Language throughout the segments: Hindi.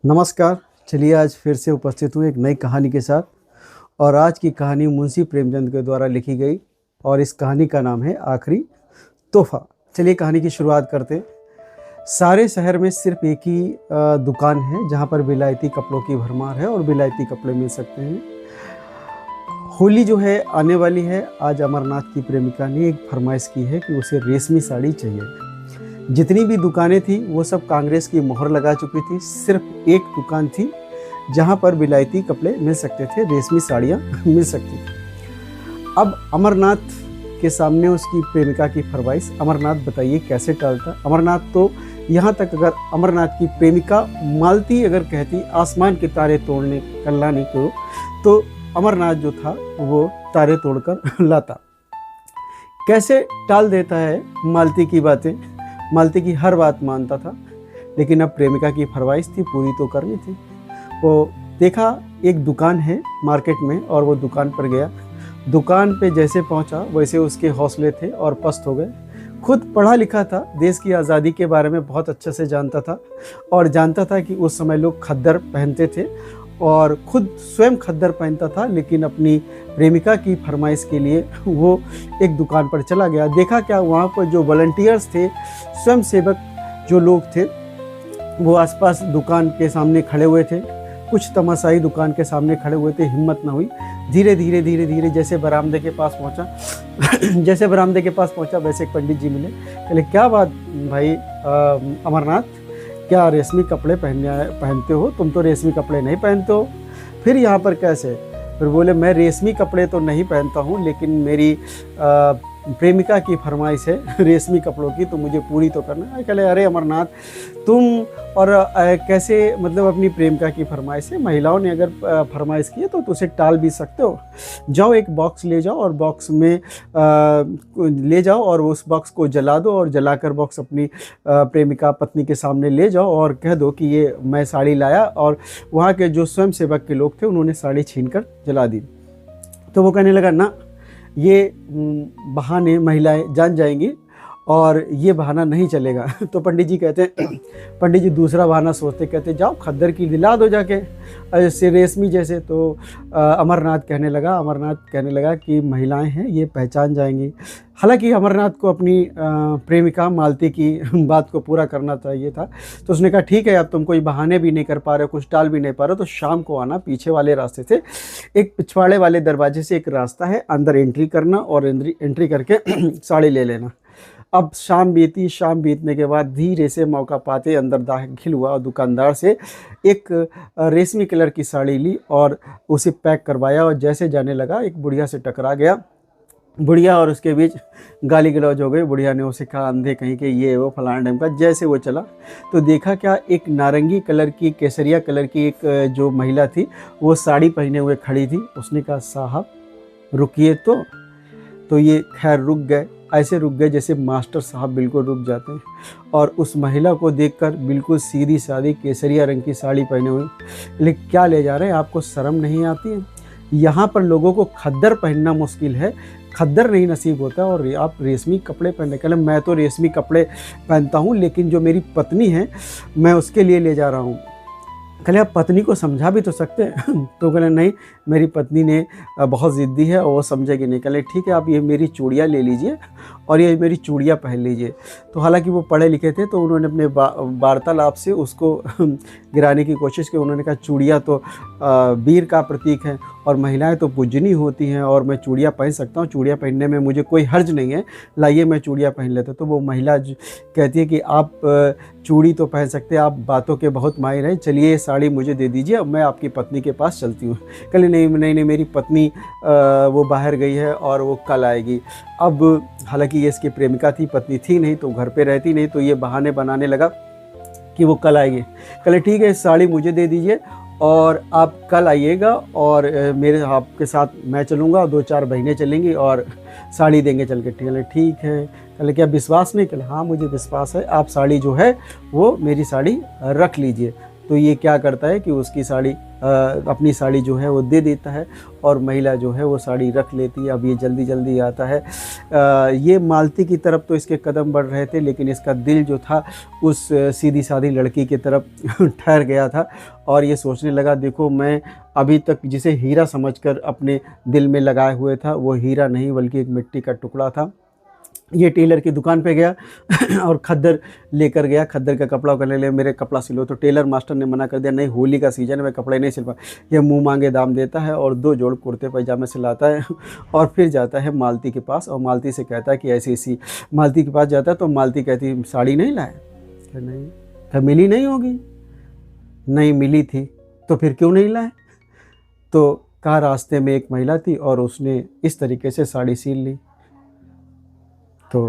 नमस्कार। चलिए आज फिर से उपस्थित हूँ एक नई कहानी के साथ। और आज की कहानी मुंशी प्रेमचंद के द्वारा लिखी गई और इस कहानी का नाम है आखिरी तोहफा। चलिए कहानी की शुरुआत करते हैं। सारे शहर में सिर्फ एक ही दुकान है जहाँ पर विलायती कपड़ों की भरमार है और विलायती कपड़े मिल सकते हैं। होली जो है आने वाली है। आज अमरनाथ की प्रेमिका ने एक फरमाइश की है कि उसे रेशमी साड़ी चाहिए। जितनी भी दुकानें थी वो सब कांग्रेस की मोहर लगा चुकी थी। सिर्फ एक दुकान थी जहाँ पर विलायती कपड़े मिल सकते थे, रेशमी साड़ियाँ मिल सकती थी। अब अमरनाथ के सामने उसकी प्रेमिका की फरमाइश। अमरनाथ बताइए कैसे टालता। अमरनाथ तो यहाँ तक अगर अमरनाथ की प्रेमिका मालती अगर कहती आसमान के तारे तोड़ने लाने को, तो अमरनाथ जो था वो तारे तोड़कर लाता। कैसे टाल देता है मालती की बातें। मालती की हर बात मानता था, लेकिन अब प्रेमिका की फरमाइश थी, पूरी तो करनी थी। वो देखा एक दुकान है मार्केट में और वो दुकान पर गया। दुकान पे जैसे पहुंचा वैसे उसके हौसले थे और पस्त हो गए। खुद पढ़ा लिखा था, देश की आज़ादी के बारे में बहुत अच्छे से जानता था और जानता था कि उस समय लोग खद्दर पहनते थे और खुद स्वयं खद्दर पहनता था। लेकिन अपनी प्रेमिका की फरमाइश के लिए वो एक दुकान पर चला गया। देखा क्या वहाँ पर जो वॉलंटियर्स थे, स्वयं सेवक जो लोग थे, वो आसपास दुकान के सामने खड़े हुए थे। कुछ तमाशाई दुकान के सामने खड़े हुए थे। हिम्मत ना हुई। धीरे धीरे जैसे बरामदे के पास पहुँचा जैसे बरामदे के पास पहुँचा वैसे एक पंडित जी मिले। कहले क्या बात भाई अमरनाथ, क्या रेशमी कपड़े पहनते हो? तुम तो रेशमी कपड़े नहीं पहनते हो, फिर यहाँ पर कैसे? फिर बोले मैं रेशमी कपड़े तो नहीं पहनता हूँ, लेकिन मेरी प्रेमिका की फरमाइश है रेशमी कपड़ों की, तो मुझे पूरी तो करना है। कहले अरे अमरनाथ तुम और कैसे मतलब अपनी प्रेमिका की फरमाइश है? महिलाओं ने अगर फरमाइश की है तो उसे टाल भी सकते हो। जाओ एक बॉक्स ले जाओ और बॉक्स में ले जाओ और उस बॉक्स को जला दो और जलाकर बॉक्स अपनी प्रेमिका पत्नी के सामने ले जाओ और कह दो कि ये मैं साड़ी लाया। और वहाँ के जो स्वयं सेवक के लोग थे उन्होंने साड़ी छीन कर जला दी। तो वो कहने लगा ना, ये बहाने महिलाएं जान जाएंगी और ये बहाना नहीं चलेगा। तो पंडित जी कहते हैं, पंडित जी दूसरा बहाना सोचते, कहते जाओ खद्दर की दिला दो जाके ऐसे रेशमी जैसे। तो अमरनाथ कहने लगा कि महिलाएं हैं, ये पहचान जाएंगी। हालांकि अमरनाथ को अपनी प्रेमिका मालती की बात को पूरा करना चाहिए था। तो उसने कहा ठीक है, अब तुम कोई बहाने भी नहीं कर पा रहे हो, कुछ टाल भी नहीं पा रहे हो, तो शाम को आना। पीछे वाले रास्ते से एक पिछवाड़े वाले दरवाजे से एक रास्ता है, अंदर एंट्री करना और एंट्री करके साड़ी ले लेना। अब शाम बीतने के बाद धीरे से मौका पाते अंदर दाखिल हुआ और दुकानदार से एक रेशमी कलर की साड़ी ली और उसे पैक करवाया। और जैसे जाने लगा एक बुढ़िया से टकरा गया। बुढ़िया और उसके बीच गाली गलौज हो गई। बुढ़िया ने उसे कहा अंधे कहीं के ये वो फलाना टाइम का। जैसे वो चला तो देखा क्या, एक नारंगी कलर की केसरिया कलर की एक जो महिला थी वो साड़ी पहने हुए खड़ी थी। उसने कहा साहब रुकिए। तो ये खैर रुक गए। ऐसे रुक गए जैसे मास्टर साहब बिल्कुल रुक जाते हैं। और उस महिला को देखकर बिल्कुल सीधी सादी केसरिया रंग की साड़ी पहने हुई, लेकिन क्या ले जा रहे हैं? आपको शर्म नहीं आती है? यहाँ पर लोगों को खद्दर पहनना मुश्किल है, खद्दर नहीं नसीब होता और आप रेशमी कपड़े पहनने के लिए। मैं तो रेशमी कपड़े पहनता हूँ, लेकिन जो मेरी पत्नी है मैं उसके लिए ले जा रहा हूँ। कहले आप पत्नी को समझा भी तो सकते हैं। तो कहले नहीं, मेरी पत्नी ने बहुत ज़िद्दी है और वो समझेगी नहीं। कहले ठीक है, आप ये मेरी चूड़ियाँ ले लीजिए और ये मेरी चूड़ियाँ पहन लीजिए। तो हालांकि वो पढ़े लिखे थे तो उन्होंने अपने वार्तालाप से उसको गिराने की कोशिश की। उन्होंने कहा चूड़ियाँ तो वीर का प्रतीक है और महिलाएं तो पूजनी होती हैं और मैं चूड़ियाँ पहन सकता हूँ, चूड़ियाँ पहनने में मुझे कोई हर्ज नहीं है, लाइए मैं चूड़ियाँ पहन लेता। तो वो महिला कहती है कि आप चूड़ी तो पहन सकते हैं, आप बातों के बहुत माहिर हैं, चलिए ये साड़ी मुझे दे दीजिए, अब मैं आपकी पत्नी के पास चलती हूँ। कहले नहीं मेरी पत्नी वो बाहर गई है और वो कल आएगी। अब हालांकि ये इसकी प्रेमिका थी, पत्नी थी नहीं तो घर पे रहती नहीं, तो ये बहाने बनाने लगा कि वो कल आएगी। कहले ठीक है, साड़ी मुझे दे दीजिए और आप कल आइएगा और मेरे आपके साथ मैं चलूँगा, 2-4 बहनें चलेंगी और साड़ी देंगे चल के। ठीक है। कहले क्या विश्वास नहीं? कहले हाँ मुझे विश्वास है, आप साड़ी जो है वो मेरी साड़ी रख लीजिए। तो ये क्या करता है कि उसकी साड़ी अपनी साड़ी जो है वो दे देता है और महिला जो है वो साड़ी रख लेती है। अब ये जल्दी जल्दी आता है। ये मालती की तरफ तो इसके कदम बढ़ रहे थे, लेकिन इसका दिल जो था उस सीधी सादी लड़की की तरफ ठहर गया था और ये सोचने लगा, देखो मैं अभी तक जिसे हीरा समझकर अपने दिल में लगाए हुए था, वो हीरा नहीं बल्कि एक मिट्टी का टुकड़ा था। ये टेलर की दुकान पे गया और खद्दर लेकर गया। खद्दर का कपड़ा कहने लगे मेरे कपड़ा सिलो। तो टेलर मास्टर ने मना कर दिया, नहीं होली का सीज़न है, मैं कपड़े नहीं सिलवा। यह मुंह मांगे दाम देता है और 2 जोड़ कुर्ते पैजामे सिलाता है और फिर जाता है मालती के पास और मालती से कहता है कि ऐसी ऐसी। मालती के पास जाता है तो मालती कहती साड़ी नहीं लाए? नहीं। क्या मिली नहीं होगी? नहीं मिली थी। तो फिर क्यों नहीं लाए? तो कहा रास्ते में एक महिला थी और उसने इस तरीके से साड़ी सील ली। तो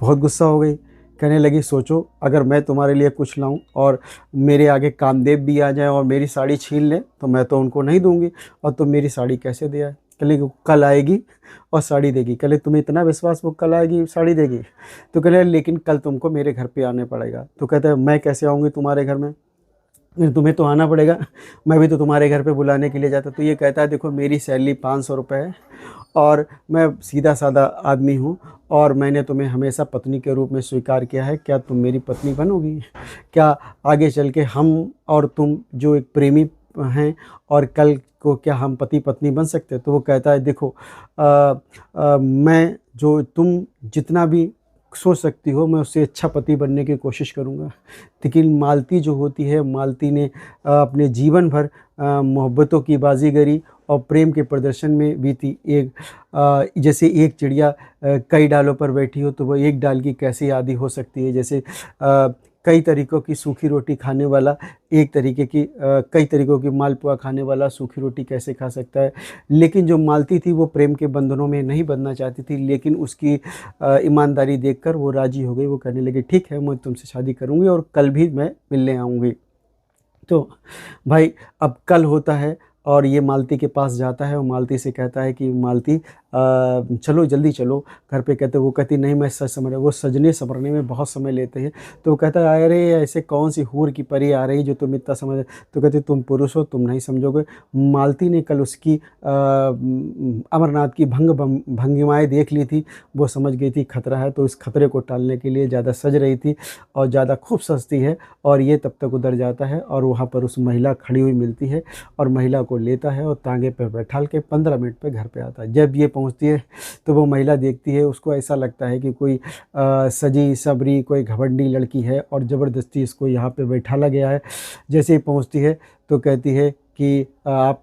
बहुत गुस्सा हो गई, कहने लगी सोचो अगर मैं तुम्हारे लिए कुछ लाऊं और मेरे आगे कामदेव भी आ जाए और मेरी साड़ी छीन ले तो मैं तो उनको नहीं दूंगी, और तुम मेरी साड़ी कैसे दे आए? कहले कल आएगी और साड़ी देगी। कहले तुम्हें इतना विश्वास वो कल आएगी साड़ी देगी? तो कहले लेकिन कल तुमको मेरे घर पे आने पड़ेगा। तो कहता है मैं कैसे आऊँगी तुम्हारे घर में? तुम्हें तो आना पड़ेगा, मैं भी तो तुम्हारे घर पे बुलाने के लिए जाता। तो ये कहता है देखो मेरी सैलरी 500 रुपये है और मैं सीधा साधा आदमी हूँ और मैंने तुम्हें हमेशा पत्नी के रूप में स्वीकार किया है, क्या तुम मेरी पत्नी बनोगी? क्या आगे चल के हम और तुम जो एक प्रेमी हैं और कल को क्या हम पति पत्नी बन सकते? तो वो कहता है देखो मैं जो तुम जितना भी सोच सकती हो मैं उससे अच्छा पति बनने की कोशिश करूँगा। लेकिन मालती जो होती है, मालती ने अपने जीवन भर मोहब्बतों की बाजीगरी और प्रेम के प्रदर्शन में बीती। जैसे एक चिड़िया कई डालों पर बैठी हो तो वह एक डाल की कैसे आदी हो सकती है। जैसे कई तरीक़ों की सूखी रोटी खाने वाला एक तरीके की कई तरीक़ों की मालपुआ खाने वाला सूखी रोटी कैसे खा सकता है। लेकिन जो मालती थी वो प्रेम के बंधनों में नहीं बंधना चाहती थी, लेकिन उसकी ईमानदारी देखकर वो राज़ी हो गई। वो कहने लगी ठीक है मैं तुमसे शादी करूँगी और कल भी मैं मिलने आऊँगी। तो भाई अब कल होता है और ये मालती के पास जाता है और मालती से कहता है कि मालती चलो जल्दी चलो घर पे। कहते वो कहती नहीं मैं सच समझ रहा। वो सजने संवरने में बहुत समय लेते हैं। तो वो कहता है अरे ऐसे कौन सी हूर की परी आ रही जो तुम इतना समझ। तो कहते तुम पुरुष हो तुम नहीं समझोगे। मालती ने कल उसकी अमरनाथ की भंगिमाएँ देख ली थी, वो समझ गई थी खतरा है, तो इस खतरे को टालने के लिए ज़्यादा सज रही थी और ज़्यादा खूब सजती है। और ये तब तक उधर जाता है और वहाँ पर उस महिला खड़ी हुई मिलती है और महिला को लेता है और तांगे पर बैठाल के 15 मिनट पे घर पे आता है। जब ये पहुंचती है तो वो महिला देखती है, उसको ऐसा लगता है कि कोई सजी सबरी कोई घमंडी लड़की है और ज़बरदस्ती इसको यहाँ पे बैठाला गया है। जैसे ही पहुंचती है तो कहती है कि आप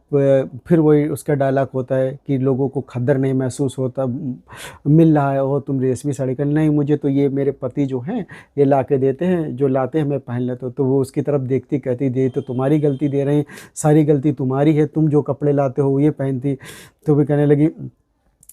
फिर वही उसका डायलॉग होता है कि लोगों को खद्दर नहीं महसूस होता मिल रहा है वो तुम रेशमी साड़ी का। नहीं मुझे तो ये मेरे पति जो हैं ये ला के देते हैं, जो लाते हैं मैं पहन लेता हूँ। तो वो उसकी तरफ देखती कहती दे तो तुम्हारी गलती दे रहे हैं, सारी गलती तुम्हारी है, तुम जो कपड़े लाते हो ये पहनती। तो वो कहने लगी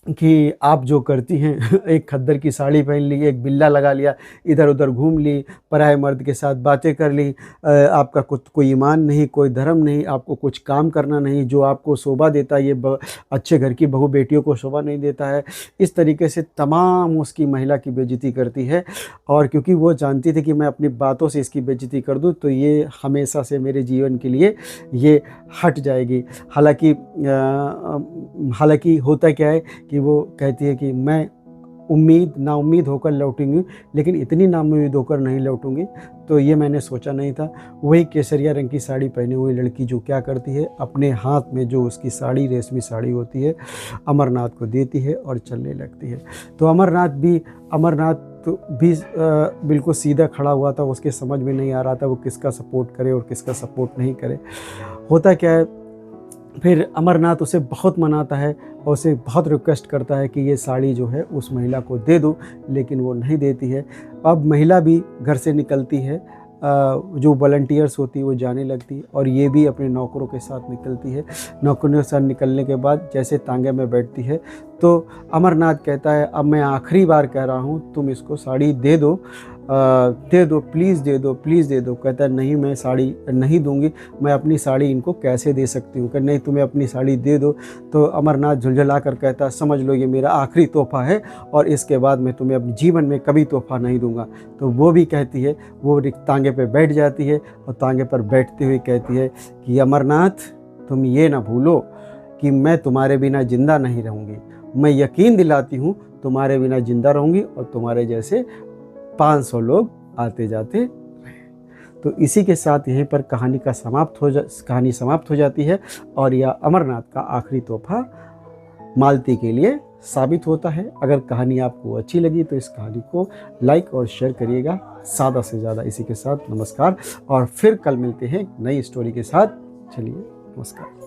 कि आप जो करती हैं एक खद्दर की साड़ी पहन ली, एक बिल्ला लगा लिया, इधर उधर घूम ली, पराए मर्द के साथ बातें कर ली, आपका कुछ कोई ईमान नहीं कोई धर्म नहीं, आपको कुछ काम करना नहीं, जो आपको शोभा देता है ये अच्छे घर की बहू बेटियों को शोभा नहीं देता है। इस तरीके से तमाम उसकी महिला की बेइज्जती करती है। और क्योंकि वो जानती थी कि मैं अपनी बातों से इसकी बेइज्जती कर दूँ तो ये हमेशा से मेरे जीवन के लिए ये हट जाएगी। हालांकि होता क्या है कि वो कहती है कि मैं नाउम्मीद होकर लौटूंगी, लेकिन इतनी नाउम्मीद होकर नहीं लौटूंगी। तो ये मैंने सोचा नहीं था। वही केसरिया रंग की साड़ी पहनी हुई लड़की जो क्या करती है, अपने हाथ में जो उसकी साड़ी रेशमी साड़ी होती है अमरनाथ को देती है और चलने लगती है। तो अमरनाथ भी बिल्कुल सीधा खड़ा हुआ था, उसके समझ में नहीं आ रहा था वो किसका सपोर्ट करे और किसका सपोर्ट नहीं करे। होता क्या है फिर अमरनाथ उसे बहुत मनाता है और उसे बहुत रिक्वेस्ट करता है कि ये साड़ी जो है उस महिला को दे दो, लेकिन वो नहीं देती है। अब महिला भी घर से निकलती है, जो वॉलंटियर्स होती है वो जाने लगती है और ये भी अपने नौकरों के साथ निकलती है। नौकरों के साथ निकलने के बाद जैसे तांगे में बैठती है तो अमरनाथ कहता है अब मैं आखिरी बार कह रहा हूँ तुम इसको साड़ी दे दो, दे दो प्लीज़, दे दो प्लीज़, दे दो। कहता है नहीं, मैं साड़ी नहीं दूंगी, मैं अपनी साड़ी इनको कैसे दे सकती हूँ। कहता नहीं, तुम्हें अपनी साड़ी दे दो। तो अमरनाथ झुलझुला कर कहता है समझ लो ये मेरा आखिरी तोहफ़ा है और इसके बाद मैं तुम्हें अपने जीवन में कभी तोहफ़ा नहीं दूंगा। तो वो भी कहती है, वो तांगे पे बैठ जाती है और तांगे पर बैठते हुए कहती है कि अमरनाथ, तुम ये ना भूलो कि मैं तुम्हारे बिना ज़िंदा नहीं रहूँगी। मैं यकीन दिलाती हूँ तुम्हारे बिना ज़िंदा रहूँगी और तुम्हारे जैसे 500 लोग आते जाते रहे। तो इसी के साथ यहीं पर कहानी समाप्त हो जाती है और यह अमरनाथ का आखिरी तोहफ़ा मालती के लिए साबित होता है। अगर कहानी आपको अच्छी लगी तो इस कहानी को लाइक और शेयर करिएगा ज़्यादा से ज़्यादा। इसी के साथ नमस्कार और फिर कल मिलते हैं नई स्टोरी के साथ। चलिए, नमस्कार।